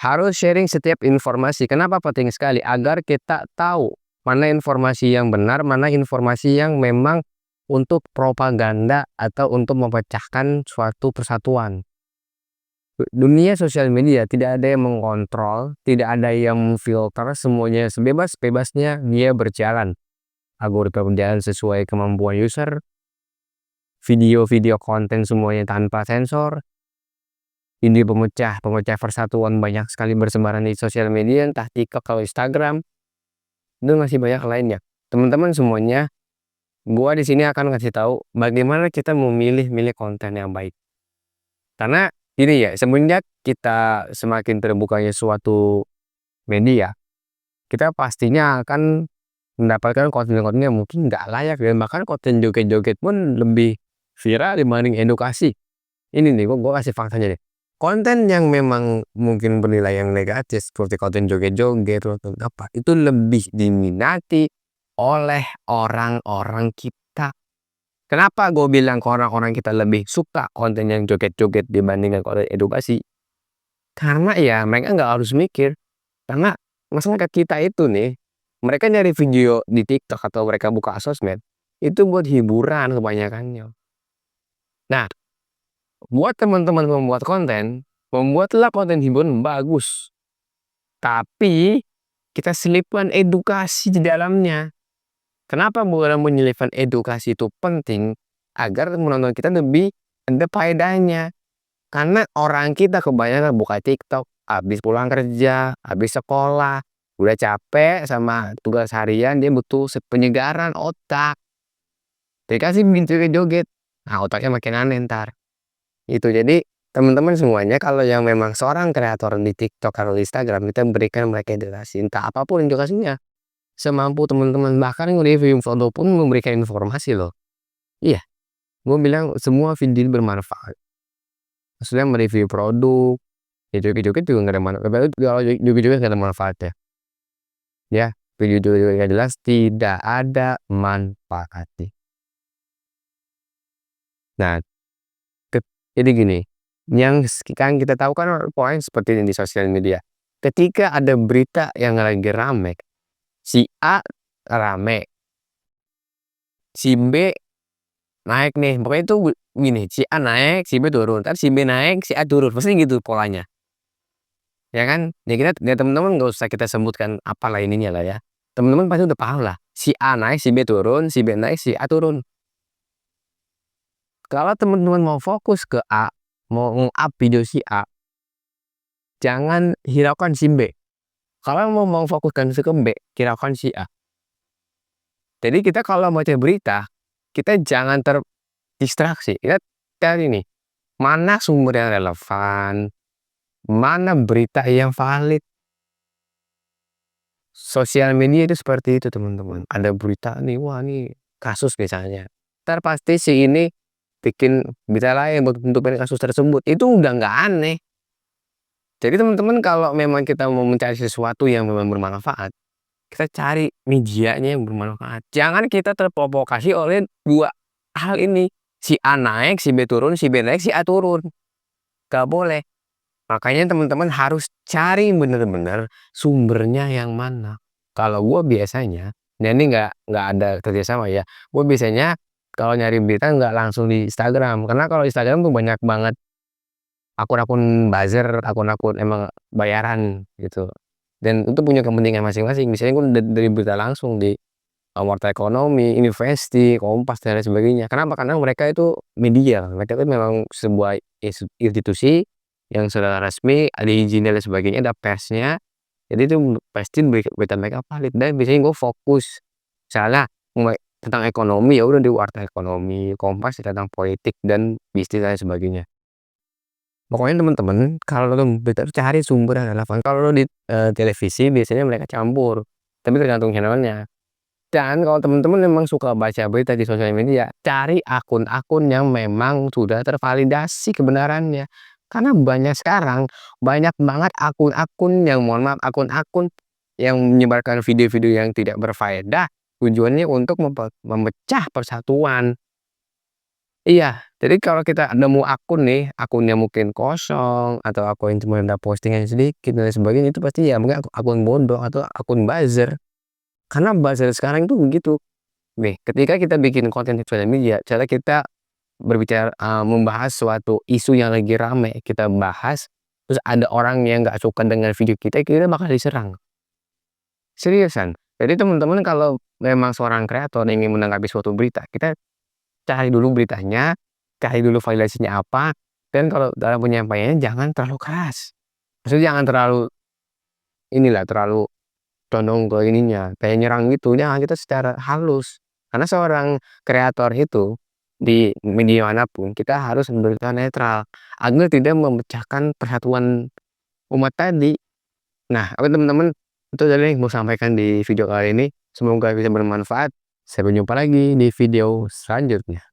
Harus sharing setiap informasi. Kenapa penting sekali? Agar kita tahu mana informasi yang benar, mana informasi yang memang untuk propaganda atau untuk memecahkan suatu persatuan. Dunia sosial media tidak ada yang mengontrol, tidak ada yang memfilter, semuanya sebebas-bebasnya dia berjalan. Algoritma berjalan sesuai kemampuan user, video-video konten semuanya tanpa sensor, video pemecah persatuan banyak sekali bersebaran di sosial media, entah TikTok atau Instagram, dan masih banyak lainnya. Teman-teman semuanya, gua di sini akan ngasih tahu bagaimana kita memilih konten yang baik. Karena ini ya, semenjak kita semakin terbukanya suatu media, kita pastinya akan mendapatkan konten-konten yang mungkin nggak layak, dan bahkan konten joget-joget pun lebih viral dibanding edukasi. Ini nih, gua kasih faktanya deh. Konten yang memang mungkin bernilai yang negatif seperti konten joget-joget atau apa, itu lebih diminati oleh orang-orang kita. Kenapa gue bilang ke orang-orang kita lebih suka konten yang joget-joget dibandingkan konten edukasi? Karena ya mereka nggak harus mikir. Karena masyarakat kita itu nih, mereka nyari video di TikTok atau mereka buka sosmed, itu buat hiburan kebanyakannya. Nah, buat teman-teman membuat konten, membuatlah konten hiburan bagus. Tapi kita selipkan edukasi di dalamnya. Kenapa dalam menyelipkan edukasi itu penting? Agar menonton kita lebih ada faedahnya. Karena orang kita kebanyakan buka TikTok, habis pulang kerja, habis sekolah, udah capek sama tugas harian, dia butuh penyegaran otak. Dikasih joget-joget, nah otaknya makin aneh ntar. Itu jadi teman-teman semuanya, kalau yang memang seorang kreator di TikTok atau di Instagram, kita berikan mereka edukasi, entah apapun edukasinya. Semampu teman-teman, bahkan nge-review foto pun memberikan informasi loh. Iya, gue bilang semua video bermanfaat. Maksudnya mereview produk, ya joget-joget juga nggak ada manfaat. Kalau joget-joget nggak ada manfaatnya. Ya, video joget nggak jelas, tidak ada manfaatnya. Nah, jadi gini, yang kan kita tahu kan poin seperti ini di sosial media. Ketika ada berita yang lagi rame, si A rame, si B naik nih, pokoknya itu gini, si A naik, si B turun, ntar si B naik, si A turun, pasti gitu polanya. Ya kan? Ya teman-teman nggak usah kita sebutkan apalah ininya lah ya. Teman-teman pasti udah paham lah. Si A naik, si B turun, si B naik, si A turun. Kalau teman-teman mau fokus ke A, mau nge-up video si A, jangan hiraukan si B. Kalau mau fokuskan ke B, hiraukan si A. Jadi kita kalau baca berita, kita jangan terdistraksi. Kita cari nih, mana sumber yang relevan, mana berita yang valid. Sosial media itu seperti itu teman-teman. Ada berita nih, wah nih kasus misalnya. Ntar pasti si ini bikin berita lain untuk menutupin kasus tersebut. Itu udah nggak aneh. Jadi teman-teman kalau memang kita mau mencari sesuatu yang memang bermanfaat, kita cari medianya yang bermanfaat. Jangan kita terprovokasi oleh dua hal ini. Si A naik, si B turun, si B naik, si A turun. Gak boleh. Makanya teman-teman harus cari bener-bener sumbernya yang mana. Kalau gue biasanya, nah ini nggak ada kerjasama ya. Gue biasanya kalau nyari berita nggak langsung di Instagram. Karena kalau Instagram tuh banyak banget akun-akun buzzer, akun-akun emang bayaran gitu. Dan itu punya kepentingan masing-masing. Misalnya gue dari berita langsung di Warta Ekonomi, Investi, Kompas dan lain sebagainya. Kenapa? Karena mereka itu media. Mereka itu memang sebuah institusi yang sudah resmi, ada izin dan lain sebagainya, ada persnya. Jadi itu pasti berita mereka valid. Dan biasanya gue fokus misalnya tentang ekonomi, ya udah di Warta Ekonomi, Kompas tentang politik dan bisnis dan lain sebagainya. Pokoknya teman-teman kalau berita cari sumber yang relevan. Kalau di televisi biasanya mereka campur, tapi tergantung channelnya. Dan kalau teman-teman memang suka baca berita di sosial media, cari akun-akun yang memang sudah tervalidasi kebenarannya. Karena banyak banget akun-akun yang mohon maaf, akun-akun yang menyebarkan video-video yang tidak berfaedah, tujuannya untuk memecah persatuan. Iya, Jadi kalau kita nemu akun nih, akunnya mungkin kosong atau akun cuma ada postingan sedikit dan lain sebagainya, itu pasti ya mungkin akun bodong atau akun buzzer. Karena buzzer sekarang tuh begitu. Nih, ketika kita bikin konten di sosial media, cara kita berbicara, membahas suatu isu yang lagi rame, kita bahas, terus ada orang yang nggak suka dengan video kita bakal diserang. Seriusan. Jadi teman-teman kalau memang seorang kreator ingin menanggapi suatu berita, kita cari dulu beritanya, cari dulu validasinya apa, dan kalau dalam penyampaiannya jangan terlalu keras. Maksudnya jangan terlalu terlalu condong ke ininya, kayak nyerang gitu, jangan, kita secara halus. Karena seorang kreator itu, di media manapun, kita harus berusaha netral, agar tidak memecahkan persatuan umat tadi. Nah, oke teman-teman, itu tadi yang mau sampaikan di video kali ini, semoga bisa bermanfaat. Sampai jumpa lagi di video selanjutnya.